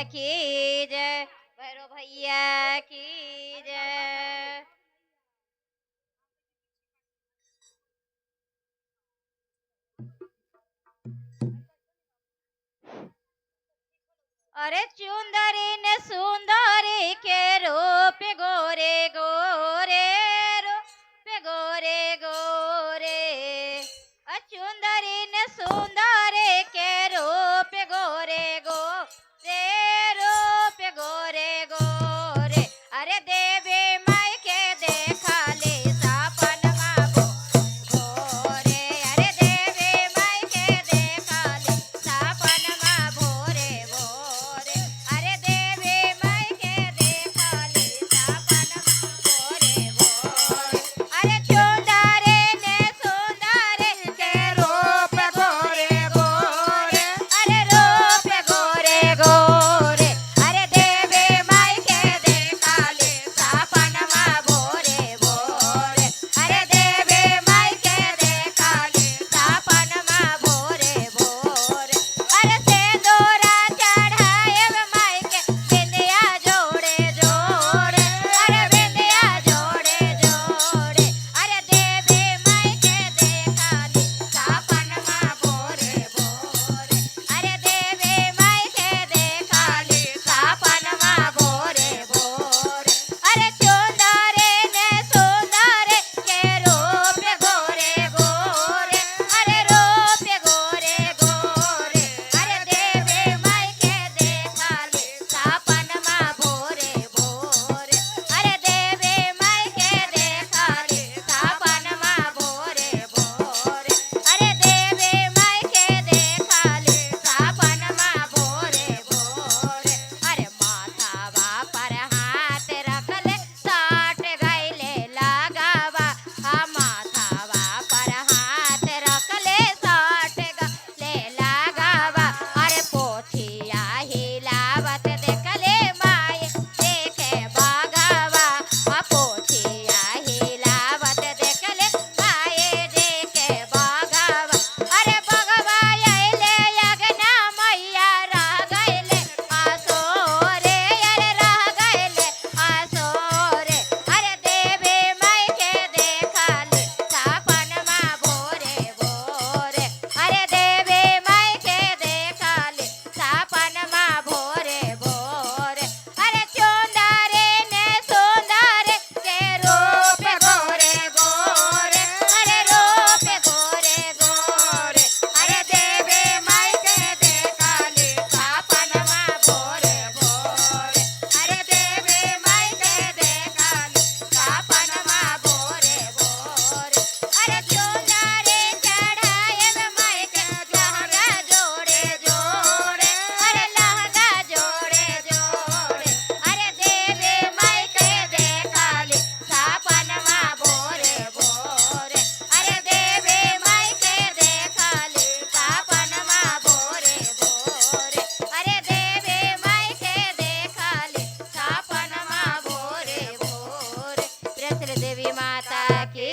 की जय, भैरव भैया की जय। अरे चुंदरी ने सुंदरी के रूप गोरे गोरे, रूप गोरे गोरे। चुंदरी ने सुंदरी के रूप गोरे गोरे, रूप गोरे गोरे। अरे देवी माई के देखा ले सपन मागो भोरे। अरे देवी माई के देखा ले सपन मा भोरे भोरे। अरे देवी माई के देखा ले सपन मा भोरे भोरे। अरे चुंदरी ने सुंदरी के रूप गोरे गोरे, अरे रूप गोरे गोरे। अरे देवी माई के देखा ले सपन मा भोरे भोरे। अरे देवी माई के देखा ले सपन मा भोरे भोरे। अरे सिंदूरा चढ़ाएब माई के बिंदिया जोड़े जोड़े, अरे बिंदिया जोड़े जोड़े। अरे देवी माई के देखा ले सपन मा भोरे भोरे। अरे देवी माई के देखा ले सपन मा भोरे भोरे। अरे चुंदरी ने सुंदरी के रूप गोरे गोरे, अरे रूप गोरे गोरे। अरे देवी माई के देखा ले सपन मा भोरे भोरे। अरे देवी माई के देखा ले सपन मा भोरे भोरे। अरे देवी माई के देखा ले सपन मा भोरे भोरे। अरे माथावा पर हाथ रख ले साट गइले लगावा, माथावा पर हाथ रख ले साट गइले लगावा। अरे पोछिया हिलावत देख ले माई देखे बागावा, पोछिया हिलावत देख ले माई देखे बागावा। अरे बगवा अइले अगना मैया रह गइले आसोरे, अरे रह गइले आसोरे। अरे देवी माई के देखा ले सपन मा भोरे भोरे। अरे देवी माई के देखा ले सपन मा भोरे भोरे। अरे चुंदरी ने सुंदरी के रूप गोरे गोरे, अरे रूप गोरे गोरे। अरे देवी माई के देखा ले सपन मा भोरे भोरे। अरे देवी माई के देखा ले सपन मा भोरे भोरे। अरे चुंदरी चढ़ाएब माई के लहंगा जोड़े जोड़े, अरे लहंगा जोड़े जोड़े। अरे देवी माई के देखा ले सपन मा भोरे भोरे। अरे देवी माई के देखा ले सपन मा भोरे भोरे। अरे देवी माई के देखा ले सपन मा भोरे भोरे। प्रिय श्री देवी माता की